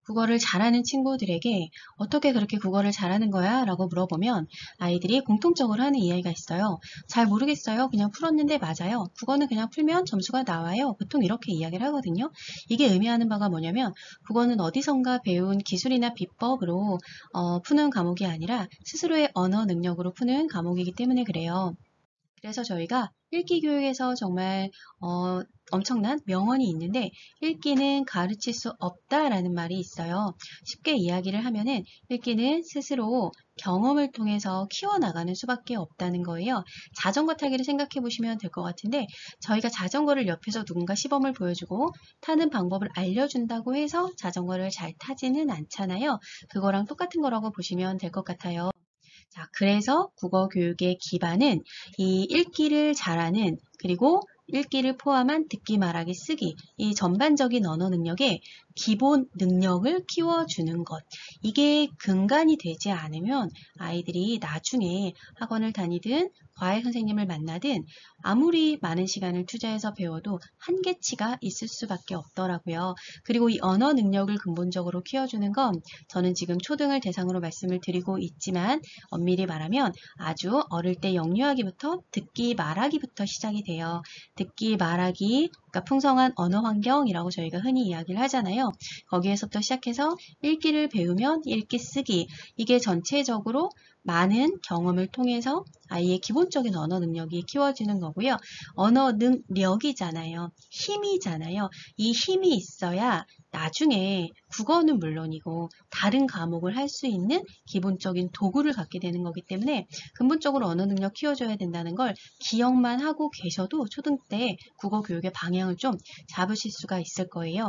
국어를 잘하는 친구들에게 어떻게 그렇게 국어를 잘하는 거야? 라고 물어보면 아이들이 공통적으로 하는 이야기가 있어요. 잘 모르겠어요. 그냥 풀었는데 맞아요. 국어는 그냥 풀면 점수가 나와요. 보통 이렇게 이야기를 하거든요. 이게 의미하는 바가 뭐냐면 국어는 어디선가 배운 기술이나 비법으로 푸는 과목이 아니라 스스로의 언어 능력으로 푸는 과목이기 때문에 그래요. 그래서 저희가 읽기 교육에서 정말 엄청난 명언이 있는데 읽기는 가르칠 수 없다라는 말이 있어요. 쉽게 이야기를 하면은 읽기는 스스로 경험을 통해서 키워나가는 수밖에 없다는 거예요. 자전거 타기를 생각해 보시면 될 것 같은데 저희가 자전거를 옆에서 누군가 시범을 보여주고 타는 방법을 알려준다고 해서 자전거를 잘 타지는 않잖아요. 그거랑 똑같은 거라고 보시면 될 것 같아요. 자, 그래서 국어 교육의 기반은 이 읽기를 잘하는 그리고 읽기를 포함한 듣기, 말하기, 쓰기 이 전반적인 언어 능력의 기본 능력을 키워주는 것. 이게 근간이 되지 않으면 아이들이 나중에 학원을 다니든 과외 선생님을 만나든 아무리 많은 시간을 투자해서 배워도 한계치가 있을 수밖에 없더라고요. 그리고 이 언어 능력을 근본적으로 키워주는 건 저는 지금 초등을 대상으로 말씀을 드리고 있지만 엄밀히 말하면 아주 어릴 때 영유아기부터 듣기, 말하기부터 시작이 돼요. 듣기, 말하기, 그러니까 풍성한 언어 환경이라고 저희가 흔히 이야기를 하잖아요. 거기에서부터 시작해서 읽기를 배우면 읽기, 쓰기 이게 전체적으로 많은 경험을 통해서 아이의 기본적인 언어 능력이 키워지는 거고요. 언어 능력이잖아요. 힘이잖아요. 이 힘이 있어야 나중에 국어는 물론이고 다른 과목을 할 수 있는 기본적인 도구를 갖게 되는 거기 때문에 근본적으로 언어 능력 키워줘야 된다는 걸 기억만 하고 계셔도 초등 때 국어 교육의 방향을 좀 잡으실 수가 있을 거예요.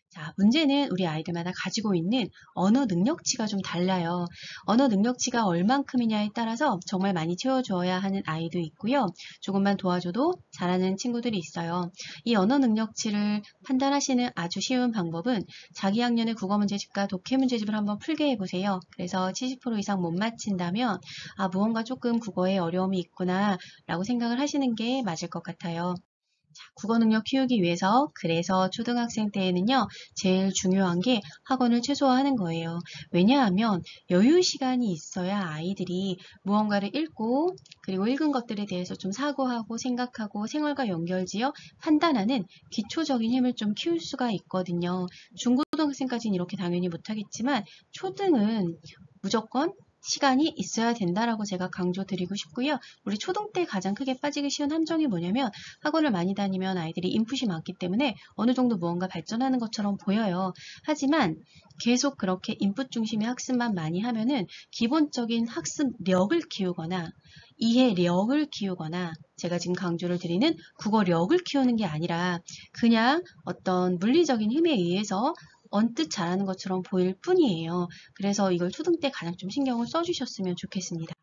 자, 문제는 우리 아이들마다 가지고 있는 언어 능력치가 좀 달라요. 언어 능력치가 얼만큼이냐에 따라서 정말 많이 채워줘야 하는 아이도 있고요. 조금만 도와줘도 잘하는 친구들이 있어요. 이 언어 능력치를 판단하시는 아주 쉬운 방법은 자기 학년의 국어 문제집과 독해 문제집을 한번 풀게 해보세요. 그래서 70% 이상 못 맞힌다면 아, 무언가 조금 국어에 어려움이 있구나 라고 생각을 하시는 게 맞을 것 같아요. 국어 능력 키우기 위해서 그래서 초등학생 때에는요 제일 중요한 게 학원을 최소화하는 거예요. 왜냐하면 여유 시간이 있어야 아이들이 무언가를 읽고 그리고 읽은 것들에 대해서 좀 사고하고 생각하고 생활과 연결지어 판단하는 기초적인 힘을 좀 키울 수가 있거든요. 중고등학생까지는 이렇게 당연히 못하겠지만 초등은 무조건 시간이 있어야 된다라고 제가 강조드리고 싶고요. 우리 초등 때 가장 크게 빠지기 쉬운 함정이 뭐냐면 학원을 많이 다니면 아이들이 인풋이 많기 때문에 어느 정도 무언가 발전하는 것처럼 보여요. 하지만 계속 그렇게 인풋 중심의 학습만 많이 하면은 기본적인 학습력을 키우거나 이해력을 키우거나 제가 지금 강조를 드리는 국어력을 키우는 게 아니라 그냥 어떤 물리적인 힘에 의해서 언뜻 잘하는 것처럼 보일 뿐이에요. 그래서 이걸 초등 때 가장 좀 신경을 써주셨으면 좋겠습니다.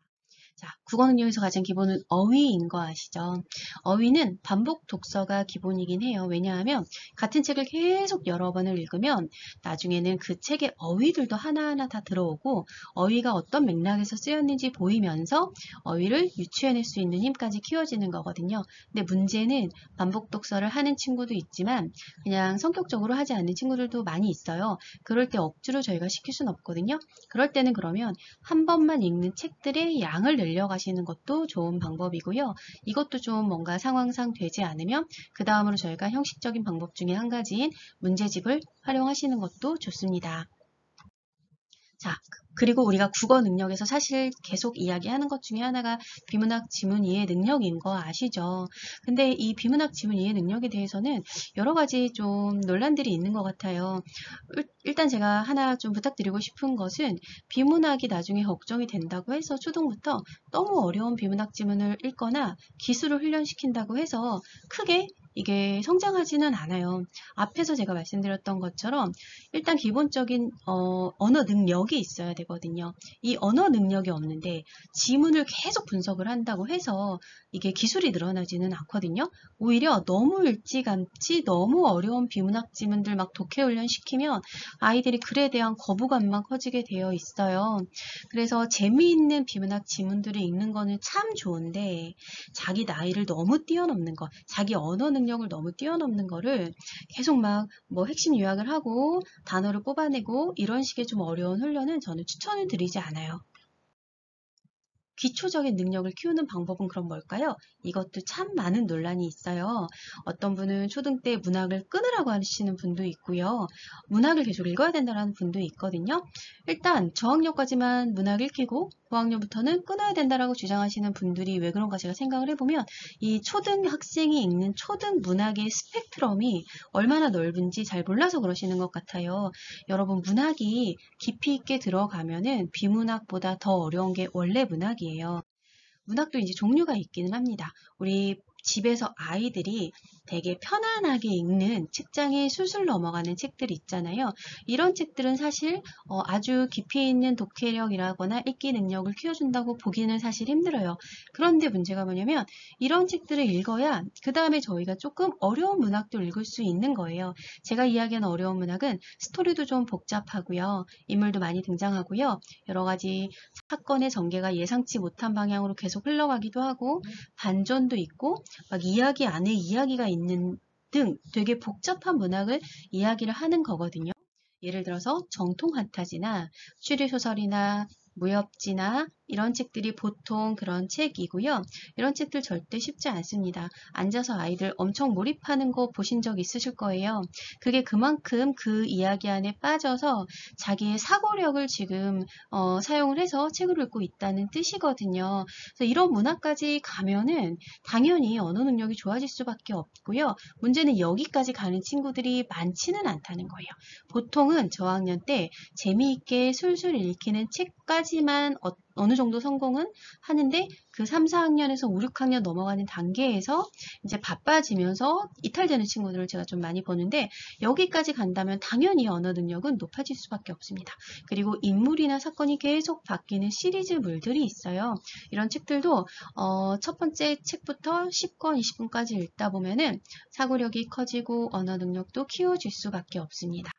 자, 국어 능력에서 가장 기본은 어휘인 거 아시죠? 어휘는 반복 독서가 기본이긴 해요. 왜냐하면 같은 책을 계속 여러 번을 읽으면 나중에는 그 책의 어휘들도 하나하나 다 들어오고 어휘가 어떤 맥락에서 쓰였는지 보이면서 어휘를 유추해낼 수 있는 힘까지 키워지는 거거든요. 근데 문제는 반복 독서를 하는 친구도 있지만 그냥 성격적으로 하지 않는 친구들도 많이 있어요. 그럴 때 억지로 저희가 시킬 수는 없거든요. 그럴 때는 그러면 한 번만 읽는 책들의 양을 늘려가시는 것도 좋은 방법이고요. 이것도 좀 뭔가 상황상 되지 않으면 그 다음으로 저희가 형식적인 방법 중에 한 가지인 문제집을 활용하시는 것도 좋습니다. 자, 그리고 우리가 국어 능력에서 사실 계속 이야기하는 것 중에 하나가 비문학 지문 이해 능력인 거 아시죠? 근데 이 비문학 지문 이해 능력에 대해서는 여러 가지 좀 논란들이 있는 것 같아요. 일단 제가 하나 좀 부탁드리고 싶은 것은 비문학이 나중에 걱정이 된다고 해서 초등부터 너무 어려운 비문학 지문을 읽거나 기술을 훈련시킨다고 해서 크게 이게 성장하지는 않아요. 앞에서 제가 말씀드렸던 것처럼 일단 기본적인 언어 능력이 있어야 되거든요. 이 언어 능력이 없는데 지문을 계속 분석을 한다고 해서 이게 기술이 늘어나지는 않거든요. 오히려 너무 일찌감치 너무 어려운 비문학 지문들 막 독해 훈련 시키면 아이들이 글에 대한 거부감만 커지게 되어 있어요. 그래서 재미있는 비문학 지문들을 읽는 거는 참 좋은데 자기 나이를 너무 뛰어넘는 것, 자기 언어 능력 능력을 너무 뛰어넘는 거를 계속 막 뭐 핵심 요약을 하고 단어를 뽑아내고 이런 식의 좀 어려운 훈련은 저는 추천을 드리지 않아요. 기초적인 능력을 키우는 방법은 그럼 뭘까요? 이것도 참 많은 논란이 있어요. 어떤 분은 초등 때 문학을 끊으라고 하시는 분도 있고요. 문학을 계속 읽어야 된다는 분도 있거든요. 일단 저학년까지만 문학 읽히고 고학년부터는 끊어야 된다라고 주장하시는 분들이 왜 그런가 제가 생각을 해보면 이 초등학생이 읽는 초등 문학의 스펙트럼이 얼마나 넓은지 잘 몰라서 그러시는 것 같아요. 여러분, 문학이 깊이 있게 들어가면은 비문학보다 더 어려운 게 원래 문학이에요. 문학도 이제 종류가 있기는 합니다. 우리 집에서 아이들이 되게 편안하게 읽는 책장에 술술 넘어가는 책들 있잖아요. 이런 책들은 사실 아주 깊이 있는 독해력이라거나 읽기 능력을 키워준다고 보기는 사실 힘들어요. 그런데 문제가 뭐냐면 이런 책들을 읽어야 그 다음에 저희가 조금 어려운 문학도 읽을 수 있는 거예요. 제가 이야기하는 어려운 문학은 스토리도 좀 복잡하고요. 인물도 많이 등장하고요. 여러 가지 사건의 전개가 예상치 못한 방향으로 계속 흘러가기도 하고 반전도 있고 막 이야기 안에 이야기가 있는 등 되게 복잡한 문학을 이야기를 하는 거거든요. 예를 들어서 정통 판타지나 추리소설이나 무협지나 이런 책들이 보통 그런 책이고요. 이런 책들 절대 쉽지 않습니다. 앉아서 아이들 엄청 몰입하는 거 보신 적 있으실 거예요. 그게 그만큼 그 이야기 안에 빠져서 자기의 사고력을 지금 사용을 해서 책을 읽고 있다는 뜻이거든요. 그래서 이런 문학까지 가면은 당연히 언어 능력이 좋아질 수밖에 없고요. 문제는 여기까지 가는 친구들이 많지는 않다는 거예요. 보통은 저학년 때 재미있게 술술 읽히는 책까지만 어느 정도 성공은 하는데 그 3, 4학년에서 5, 6학년 넘어가는 단계에서 이제 바빠지면서 이탈되는 친구들을 제가 좀 많이 보는데 여기까지 간다면 당연히 언어 능력은 높아질 수밖에 없습니다. 그리고 인물이나 사건이 계속 바뀌는 시리즈물들이 있어요. 이런 책들도 첫 번째 책부터 10권, 20권까지 읽다 보면은 사고력이 커지고 언어 능력도 키워질 수밖에 없습니다.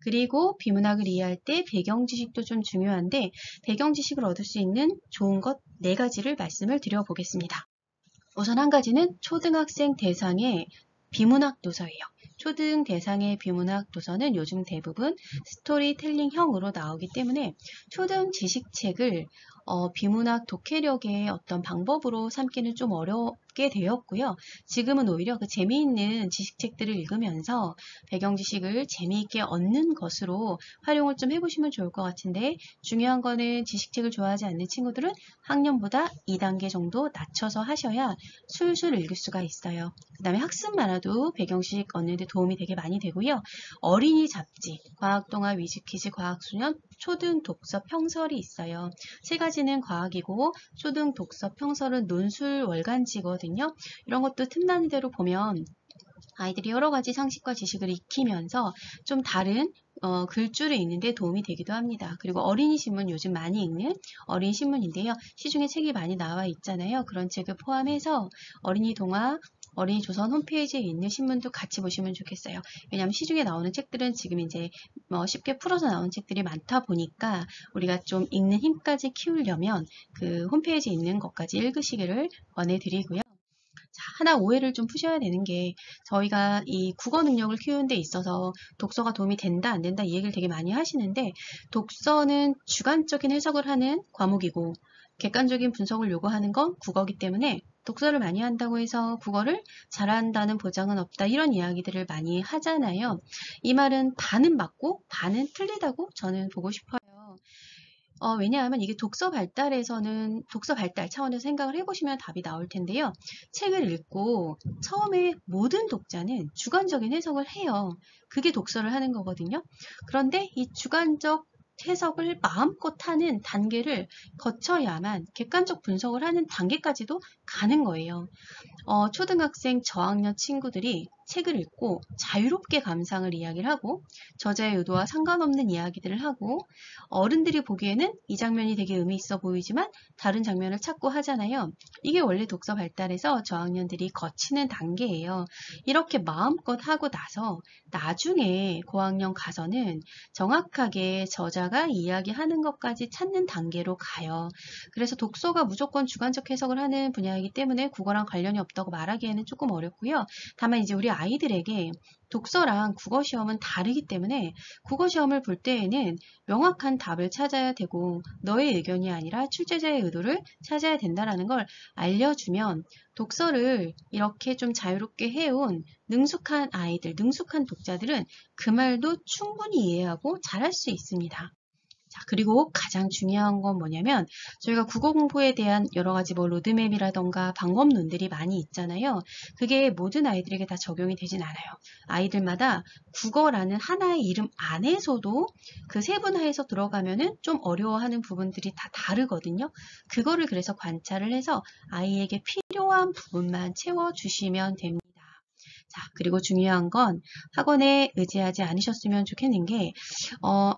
그리고 비문학을 이해할 때 배경 지식도 좀 중요한데 배경 지식을 얻을 수 있는 좋은 것 4가지를 말씀을 드려보겠습니다. 우선 한 가지는 초등학생 대상의 비문학 도서예요. 초등 대상의 비문학 도서는 요즘 대부분 스토리텔링형으로 나오기 때문에 초등 지식책을 비문학 독해력의 어떤 방법으로 삼기는 좀 어렵게 되었고요. 지금은 오히려 그 재미있는 지식책들을 읽으면서 배경 지식을 재미있게 얻는 것으로 활용을 좀 해보시면 좋을 것 같은데 중요한 거는 지식책을 좋아하지 않는 친구들은 학년보다 2단계 정도 낮춰서 하셔야 술술 읽을 수가 있어요. 그 다음에 학습 만화도 배경 지식 얻는 데 도움이 되게 많이 되고요. 어린이 잡지, 과학동화, 위즈퀴즈, 과학소년, 초등 독서 평설이 있어요. 3가지는 과학이고 초등 독서 평설은 논술 월간지거든요. 이런 것도 틈나는 대로 보면 아이들이 여러 가지 상식과 지식을 익히면서 좀 다른 글줄을 읽는데 도움이 되기도 합니다. 그리고 어린이 신문 요즘 많이 읽는 어린이 신문인데요. 시중에 책이 많이 나와 있잖아요. 그런 책을 포함해서 어린이 동화, 어린이 조선 홈페이지에 있는 신문도 같이 보시면 좋겠어요. 왜냐하면 시중에 나오는 책들은 지금 이제 쉽게 풀어서 나온 책들이 많다 보니까 우리가 좀 읽는 힘까지 키우려면 그 홈페이지에 있는 것까지 읽으시기를 권해드리고요. 하나 오해를 좀 푸셔야 되는 게 저희가 이 국어 능력을 키우는 데 있어서 독서가 도움이 된다 안 된다 이 얘기를 되게 많이 하시는데 독서는 주관적인 해석을 하는 과목이고 객관적인 분석을 요구하는 건 국어이기 때문에 독서를 많이 한다고 해서 국어를 잘한다는 보장은 없다 이런 이야기들을 많이 하잖아요. 이 말은 반은 맞고 반은 틀리다고 저는 보고 싶어요. 왜냐하면 이게 독서 발달 차원에서 생각을 해보시면 답이 나올 텐데요. 책을 읽고 처음에 모든 독자는 주관적인 해석을 해요. 그게 독서를 하는 거거든요. 그런데 이 주관적 해석을 마음껏 하는 단계를 거쳐야만 객관적 분석을 하는 단계까지도 가는 거예요. 초등학생 저학년 친구들이 책을 읽고 자유롭게 감상을 이야기를 하고 저자의 의도와 상관없는 이야기들을 하고 어른들이 보기에는 이 장면이 되게 의미 있어 보이지만 다른 장면을 찾고 하잖아요. 이게 원래 독서 발달에서 저학년들이 거치는 단계예요. 이렇게 마음껏 하고 나서 나중에 고학년 가서는 정확하게 저자가 이야기하는 것까지 찾는 단계로 가요. 그래서 독서가 무조건 주관적 해석을 하는 분야이기 때문에 국어랑 관련이 없다고 말하기에는 조금 어렵고요. 다만 이제 우리 아이들에게 독서랑 국어 시험은 다르기 때문에 국어 시험을 볼 때에는 명확한 답을 찾아야 되고 너의 의견이 아니라 출제자의 의도를 찾아야 된다라는 걸 알려주면 독서를 이렇게 좀 자유롭게 해온 능숙한 아이들, 능숙한 독자들은 그 말도 충분히 이해하고 잘할 수 있습니다. 자, 그리고 가장 중요한 건 뭐냐면 저희가 국어 공부에 대한 여러 가지 뭐 로드맵이라던가 방법론들이 많이 있잖아요. 그게 모든 아이들에게 다 적용이 되진 않아요. 아이들마다 국어라는 하나의 이름 안에서도 그 세분화해서 들어가면은 좀 어려워하는 부분들이 다 다르거든요. 그거를 그래서 관찰을 해서 아이에게 필요한 부분만 채워주시면 됩니다. 자, 그리고 중요한 건 학원에 의지하지 않으셨으면 좋겠는 게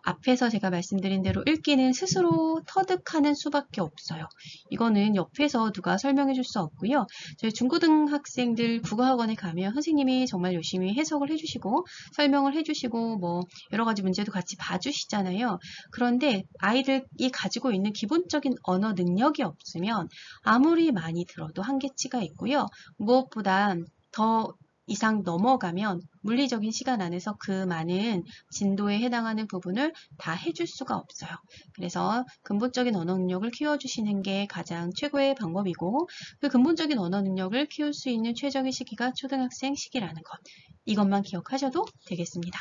앞에서 제가 말씀드린 대로 읽기는 스스로 터득하는 수밖에 없어요. 이거는 옆에서 누가 설명해 줄 수 없고요. 저희 중고등학생들 국어학원에 가면 선생님이 정말 열심히 해석을 해주시고 설명을 해주시고 뭐 여러 가지 문제도 같이 봐주시잖아요. 그런데 아이들이 가지고 있는 기본적인 언어 능력이 없으면 아무리 많이 들어도 한계치가 있고요. 무엇보다 더 이상 넘어가면 물리적인 시간 안에서 그 많은 진도에 해당하는 부분을 다 해줄 수가 없어요. 그래서 근본적인 언어 능력을 키워주시는 게 가장 최고의 방법이고 그 근본적인 언어 능력을 키울 수 있는 최적의 시기가 초등학생 시기라는 것. 이것만 기억하셔도 되겠습니다.